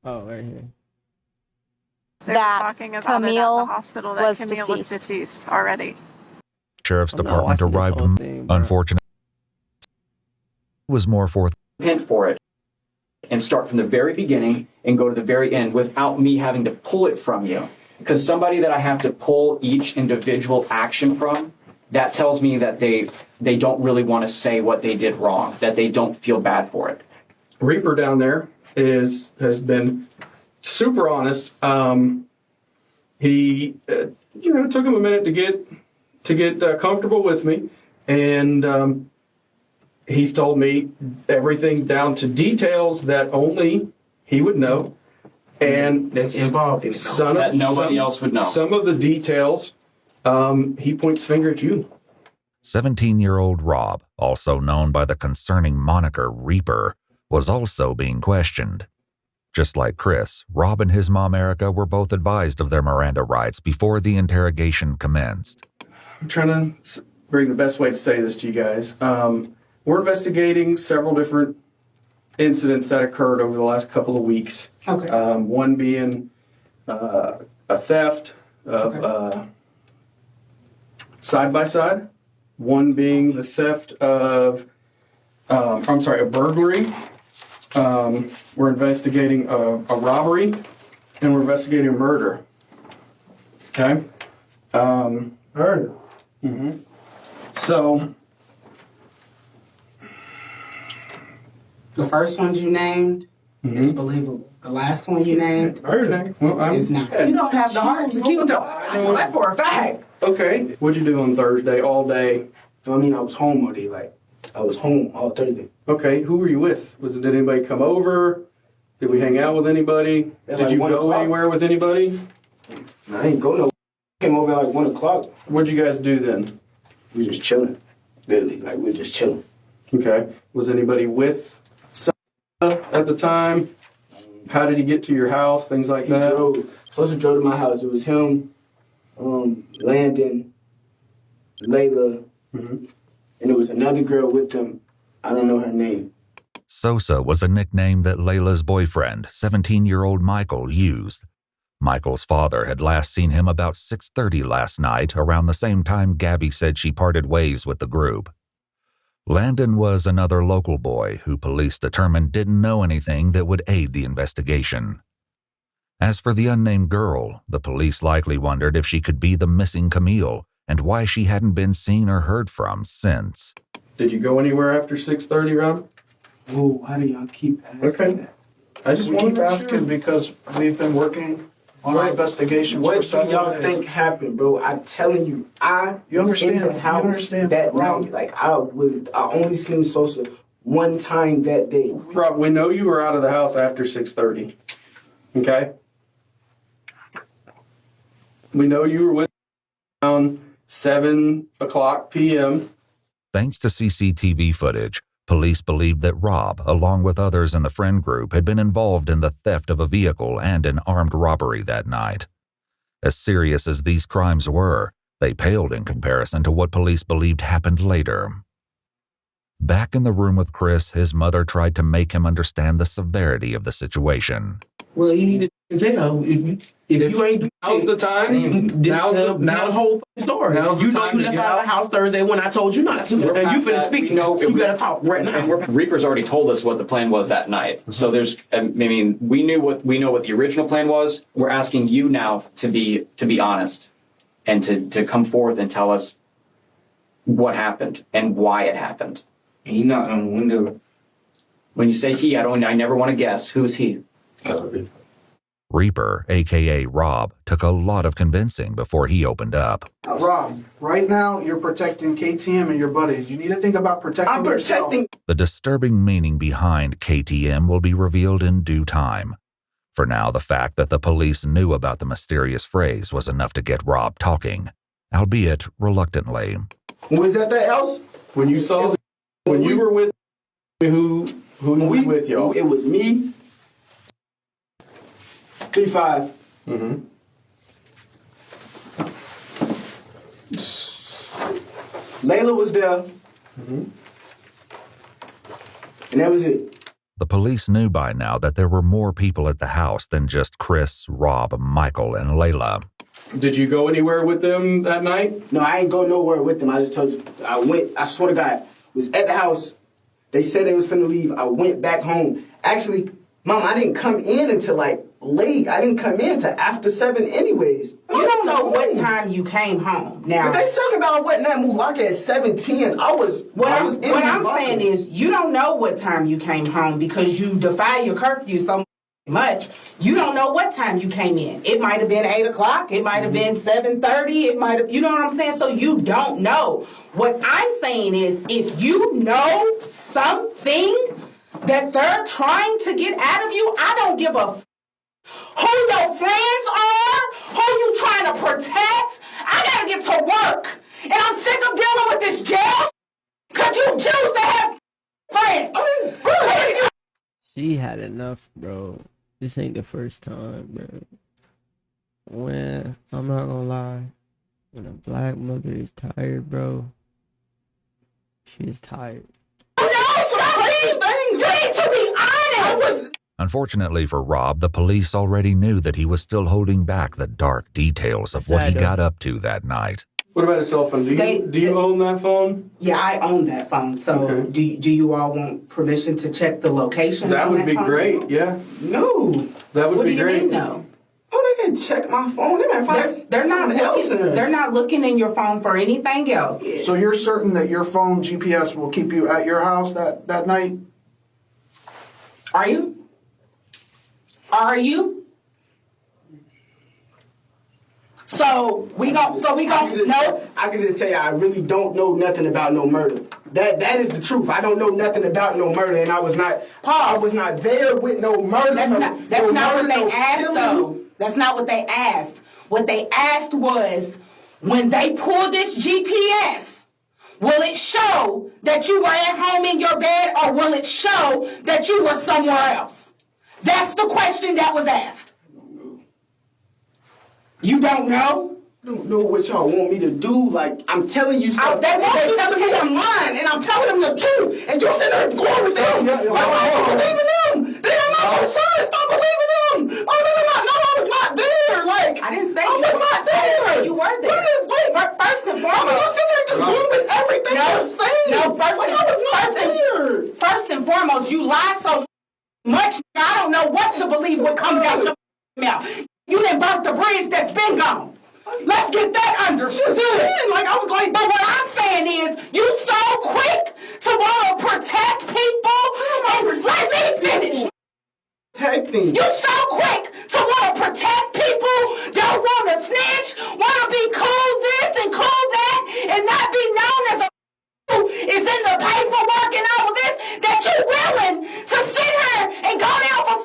Oh, right here. They were talking about Camille it at the hospital, that Camille was deceased already. Sheriff's Department arrived. Unfortunately, was more forth. Repent for it and start from the very beginning and go to the very end without me having to pull it from you. Because somebody that I have to pull each individual action from, that tells me that they don't really want to say what they did wrong, that they don't feel bad for it. Reaper down there has been super honest. He took him a minute to get comfortable with me, and he's told me everything down to details that only he would know, and that's involved in that nobody else would know. Some of the details, he points finger at you. 17-year-old Rob, also known by the concerning moniker Reaper, was also being questioned. Just like Chris, Rob and his mom Erica were both advised of their Miranda rights before the interrogation commenced. I'm trying to bring the best way to say this to you guys. We're investigating several different incidents that occurred over the last couple of weeks. Okay. One being a theft of side-by-side. One being the theft of, a burglary. We're investigating a robbery, and we're investigating a murder. Okay? Murder? Mm-hmm. So, the first ones you named is believable. The last one you named is not. You don't have the heart to keep it up. I know that for a fact. Okay. What'd you do on Thursday all day? I mean, I was home all day. Like, I was home all Thursday. Okay. Who were you with? Did anybody come over? Did we hang out with anybody? Did you go anywhere with anybody? I didn't go nowhere. I came over at like 1 o'clock. What'd you guys do then? We were just chilling. Literally, like, we were just chilling. Okay. Was anybody with at the time? How did he get to your house? Things like that? Sosa drove to my house. It was him, Landon, Layla, and there was another girl with them. I don't know her name. Sosa was a nickname that Layla's boyfriend, 17-year-old Michael, used. Michael's father had last seen him about 6:30 last night, around the same time Gabby said she parted ways with the group. Landon was another local boy who police determined didn't know anything that would aid the investigation. As for the unnamed girl, the police likely wondered if she could be the missing Camille and why she hadn't been seen or heard from since. Did you go anywhere after 6:30, Rob? Oh, why do y'all keep asking that? I just want to keep asking because we've been working on our investigations for several days. What do y'all think happened, bro? I'm telling you, you understand, in the house you understand that night. Like, I only seen Sosa one time that day. Rob, we know you were out of the house after 6:30. Okay? We know you were with around 7 o'clock p.m. Thanks to CCTV footage, police believed that Rob, along with others in the friend group, had been involved in the theft of a vehicle and an armed robbery that night. As serious as these crimes were, they paled in comparison to what police believed happened later. Back in the room with Chris, his mother tried to make him understand the severity of the situation. Well, you need to tell if you ain't. Now's the time. Now's the whole story. You know you left out of the house Thursday when I told you not to, and you finna speak. You better talk right now. And Reaper's already told us what the plan was that night. So we know what the original plan was. We're asking you now to be honest, and to come forth and tell us what happened and why it happened. He knocked on the window. When you say he, I never want to guess. Who's he? Reaper, a.k.a. Rob, took a lot of convincing before he opened up. Rob, right now you're protecting KTM and your buddies. You need to think about protecting yourself. The disturbing meaning behind KTM will be revealed in due time. For now, the fact that the police knew about the mysterious phrase was enough to get Rob talking, albeit reluctantly. Was that the else? When you were with who was with y'all? It was me. 3-5. Layla was there. And that was it. The police knew by now that there were more people at the house than just Chris, Rob, Michael, and Layla. Did you go anywhere with them that night? No, I ain't go nowhere with them. I just told you. I swear to God, was at the house. They said they was finna leave. I went back home. Actually, Mom, I didn't come in until like late. I didn't come in till after 7 anyways. You don't know what time you came home. Now, But they talking about what that Mulaka at 7:10. What I'm saying is, you don't know what time you came home because you defy your curfew so much. You don't know what time you came in. It might have been 8 o'clock. It might have been 7:30. It might have, you know what I'm saying? So you don't know. What I'm saying is, if you know something that they're trying to get out of you, I don't give a who your friends are, who you trying to protect. I gotta get to work. And I'm sick of dealing with this jail because you choose to have friends. I mean, really? She had enough, bro. This ain't the first time, bro. When, I'm not gonna lie, when a black mother is tired, bro, she is tired. You need to be honest. Unfortunately for Rob, the police already knew that he was still holding back the dark details of what he got up to that night. What about his cell phone? Do you own that phone? Yeah, I own that phone. So Okay. do you all want permission to check the location? That on would be phone? great, yeah. No. That would What be do you great. mean no? Oh, they can check my phone. They might find They're not something else in looking. there. They're not looking in your phone for anything else. So you're certain that your phone GPS will keep you at your house that night? Are you? Are you? So we gon' no. I can just tell you, I really don't know nothing about no murder. That is the truth. I don't know nothing about no murder, and I was not there with no murder. That's not what they asked, though. That's not what they asked. What they asked was, when they pull this GPS, will it show that you were at home in your bed, or will it show that you were somewhere else? That's the question that was asked. You don't know? I don't know what y'all want me to do. Like, I'm telling you stuff. They want you to telling me I'm lying, and I'm telling them the truth. And you sitting there going with them. Why are you believing them? They are not your son. Stop believing them. Oh, no, I was not there. Like, I didn't say I was not there. I didn't say you were there. Wait, First and foremost, you sitting there just going with everything you're saying. No, first and foremost, you lie so much, I don't know what to believe what comes out your mouth. You didn't burn the bridge that's been gone. Let's get that understood. But what I'm saying is, you so quick to want to protect people, and let me finish. Protecting. You so quick to want to protect people, don't want to snitch, want to be cool this and cool that, and not be known as a is in the paperwork and all of this, that you're willing to sit here and go down for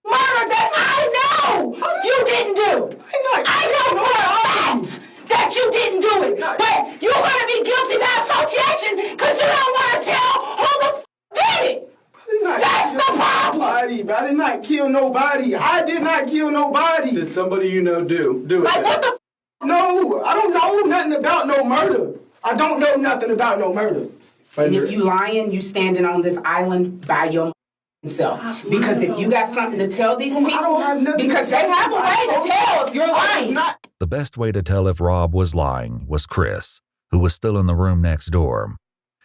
murder that I know you didn't do. I know for a fact that you didn't do it. But you're going to be guilty by association because you don't want to tell who the did it. That's the problem. I did not kill nobody. I did not kill nobody. Did somebody you know do it? Like, what the No, I don't know nothing about no murder. I don't know nothing about no murder. And if you lying, you standing on this island by yourself. Because if you got something to tell these people, I don't have nothing because to they tell have a you. way to tell if you're lying. The best way to tell if Rob was lying was Chris, who was still in the room next door.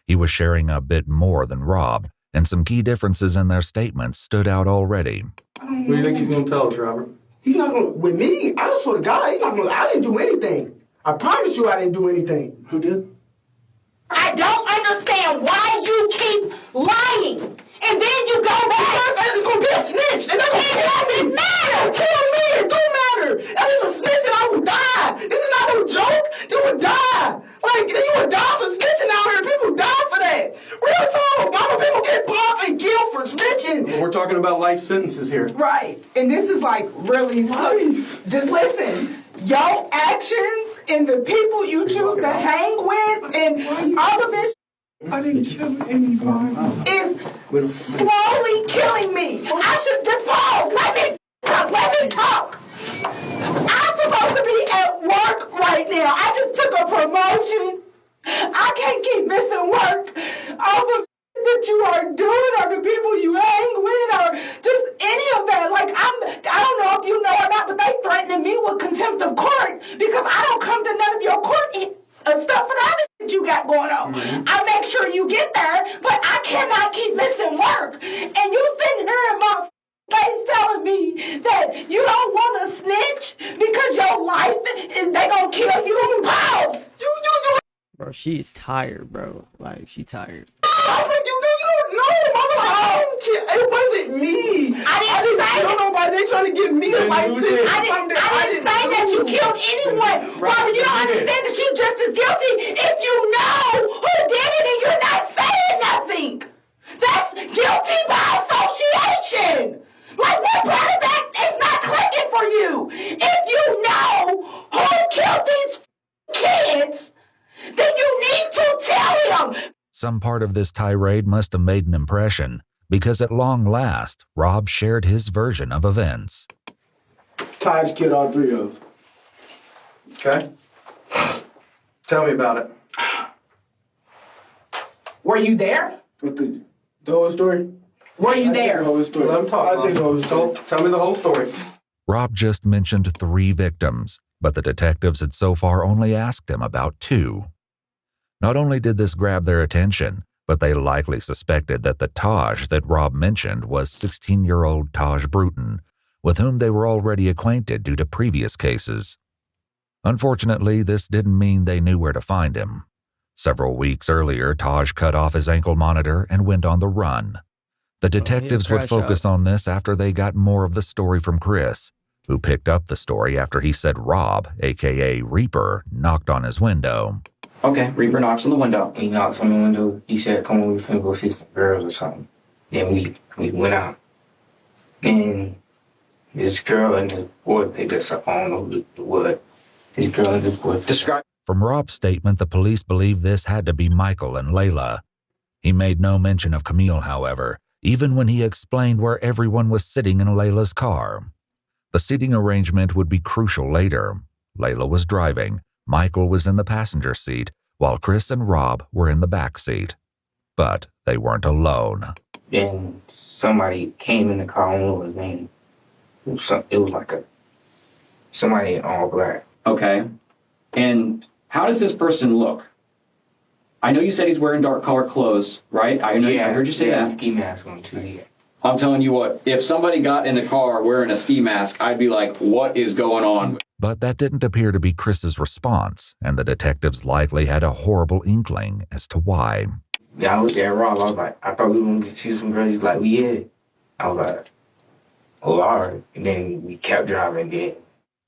He was sharing a bit more than Rob, and some key differences in their statements stood out already. What do you think he's going to tell us, Robert? He's not going to, with me, I swear to God, he's not going to, I didn't do anything. I promise you I didn't do anything. Who did? I don't understand why you keep lying. And then you go back. It's going to be a snitch. And it doesn't matter. Kill me. It don't matter. If it's a snitch and I would die. This is not no joke. You would die. Like, you would die for snitching out here. People die for that. Real talk. Obama people get blocked and killed for snitching. We're talking about life sentences here. Right. And this is like really just listen. Your actions and the people you choose to hang with and all of this I didn't kill anybody. is slowly killing me. I should just pause. Let me talk. I'm supposed to be at work right now. I just took a promotion. I can't keep missing work. All the that you are doing or the people you hang with she is tired, bro. Like, she tired. I think you don't know. It wasn't me. I didn't say that. Nobody. They trying to get me to my sister. I didn't say that you killed anyone. Robert, you don't understand that you're just as guilty if you know who did it and you're not saying nothing. That's guilty by association. Like, what part of that is not clicking for you? If you know who killed these kids, then you need to tell him. Some part of this tirade must have made an impression, because at long last, Rob shared his version of events. Taj killed all three of them. Okay. Tell me about it. Were you there? The whole story? Were you there? The whole story. Let him talk. I say the whole story. Tell me the whole story. Rob just mentioned 3 victims, but the detectives had so far only asked him about 2. Not only did this grab their attention, but they likely suspected that the Taj that Rob mentioned was 16-year-old Taj Bruton, with whom they were already acquainted due to previous cases. Unfortunately, this didn't mean they knew where to find him. Several weeks earlier, Taj cut off his ankle monitor and went on the run. The detectives would focus on this after they got more of the story from Chris, who picked up the story after he said Rob, aka Reaper, knocked on his window. Okay, Reaper knocks on the window. He knocked on the window. He said, "Come on, we finna go see some girls or something." Then we went out. And this girl and the boy picked us up. I don't know what. This girl and the boy. Describe. From Rob's statement, the police believe this had to be Michael and Layla. He made no mention of Camille, however, even when he explained where everyone was sitting in Layla's car. The seating arrangement would be crucial later. Layla was driving, Michael was in the passenger seat, while Chris and Rob were in the back seat. But they weren't alone. Then somebody came in the car, I don't know his name. It was like somebody in all black. Okay. And how does this person look? I know you said he's wearing dark colored clothes, right? I heard you say that. Ski mask on too, yeah. I'm telling you what, if somebody got in the car wearing a ski mask, I'd be like, what is going on? But that didn't appear to be Chris's response, and the detectives likely had a horrible inkling as to why. Yeah, I looked at Rob, I was like, I thought we were going to see some girls. He's like, yeah. I was like, oh, all right. And then we kept driving again.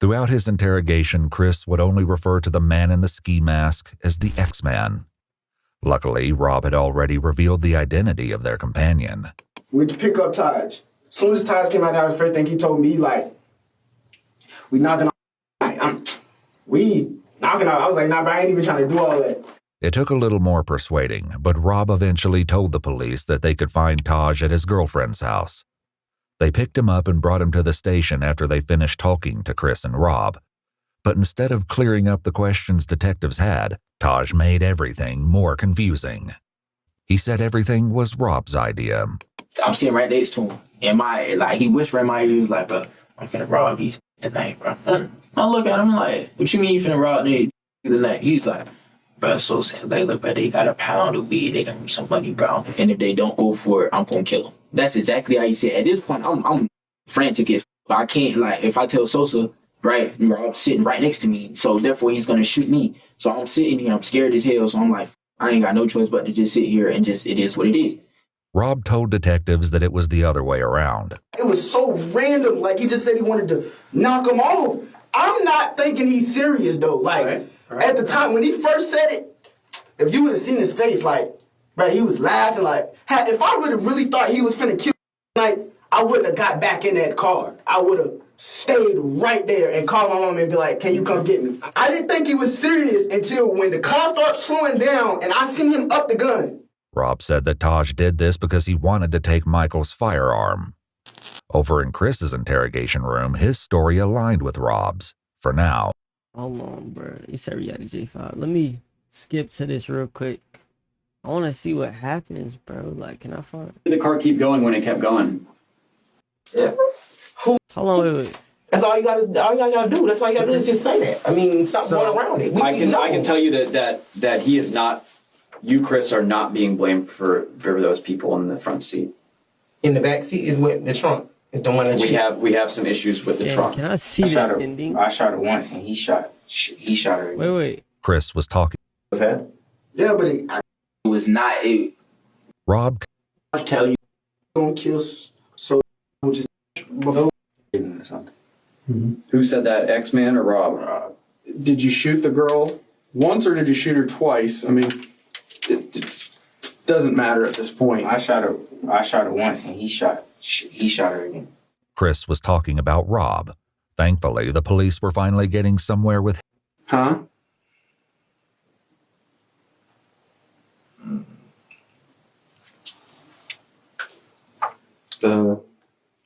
Throughout his interrogation, Chris would only refer to the man in the ski mask as the X-Man. Luckily, Rob had already revealed the identity of their companion. We pick up Taj. As soon as Taj came out, that was the first thing he told me, like, we knocking on. We knocking on. I was like, nah, but I ain't even trying to do all that. It took a little more persuading, but Rob eventually told the police that they could find Taj at his girlfriend's house. They picked him up and brought him to the station after they finished talking to Chris and Rob. But instead of clearing up the questions detectives had, Taj made everything more confusing. He said everything was Rob's idea. I'm sitting right next to him. And he whispered in my ear, he was like, bro, I'm finna rob these tonight, bro. I look at him like, what you mean you finna rob these tonight? He's like, bro, so sad. Like, look, bro, they got a pound of weed. They got me some money, bro. And if they don't go for it, I'm gonna kill them. That's exactly how he said. At this point, I'm frantic. If I can't, if I tell Sosa, right, Rob's sitting right next to me, so therefore he's gonna shoot me. So I'm sitting here, I'm scared as hell, so I'm like, I ain't got no choice but to just sit here and just, it is what it is. Rob told detectives that it was the other way around. It was so random. Like, he just said he wanted to knock him off. I'm not thinking he's serious, though. Like, at the time, when he first said it, if you would have seen his face, he was laughing. If I would have really thought he was finna kill me, I wouldn't have got back in that car. I would have stayed right there and called my mom and be like, can you come get me? I didn't think he was serious until when the car started slowing down and I seen him up the gun. Rob said that Taj did this because he wanted to take Michael's firearm. Over in Chris's interrogation room, his story aligned with Rob's, for now. Hold on, bro. You said we got a J5. Let me skip to this real quick. I want to see what happens, bro. Can I find... Did the car keep going when it kept going? Yeah. Hold on, wait. That's all you gotta do. That's all you gotta do is just say that. I mean, stop going around it. I can tell you that he is not, you, Chris, are not being blamed for those people in the front seat. In the back seat is what the trunk is the one that we have some issues with the trunk. Can I see that ending? I shot her once and he shot her. Wait. Chris was talking. Head? Yeah, but It was not. Rob I tell you, don't kill so just before or something. Who said that, X-Man or Rob? Did you shoot the girl once or did you shoot her twice? I mean, it doesn't matter at this point. I shot her once, and he shot her again. Chris was talking about Rob. Thankfully, the police were finally getting somewhere with Huh?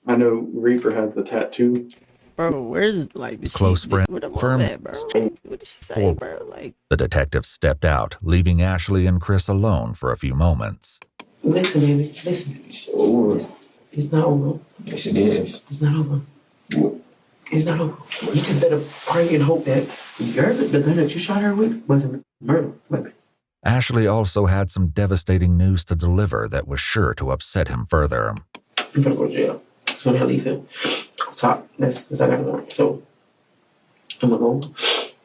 I know Reaper has the tattoo. Bro, where's like the close friend. What am Firm- at, bro? What did she say, bro? Like, The detective stepped out, leaving Ashley and Chris alone for a few moments. Listen, baby, listen. It's not over. Yes, it is. It's not over. It's not over. You just better pray and hope that the gun that you shot her with wasn't murder weapon. Ashley also had some devastating news to deliver that was sure to upset him further. I'm gonna go to jail. So when I leave him, I'll talk. That's I got a warrant. So I'm gonna go.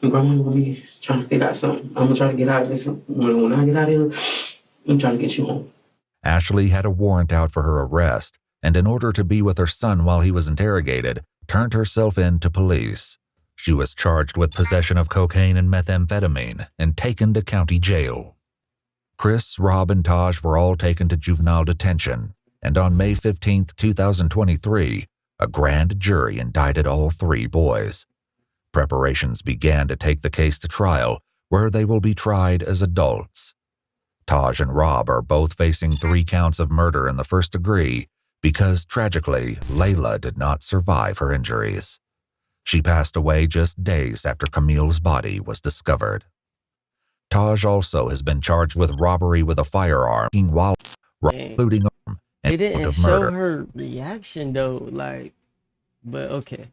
And grandma gonna be trying to figure out something. I'm gonna try to get out of this. When I get out of here, I'm trying to get you home. Ashley had a warrant out for her arrest, and in order to be with her son while he was interrogated, turned herself in to police. She was charged with possession of cocaine and methamphetamine and taken to county jail. Chris, Rob, and Taj were all taken to juvenile detention, and on May 15, 2023, a grand jury indicted all three boys. Preparations began to take the case to trial, where they will be tried as adults. Taj and Rob are both facing 3 counts of murder in the first degree because, tragically, Layla did not survive her injuries. She passed away just days after Camille's body was discovered. Taj also has been charged with robbery with a firearm while including they didn't of show murder. her reaction though. Like, but okay.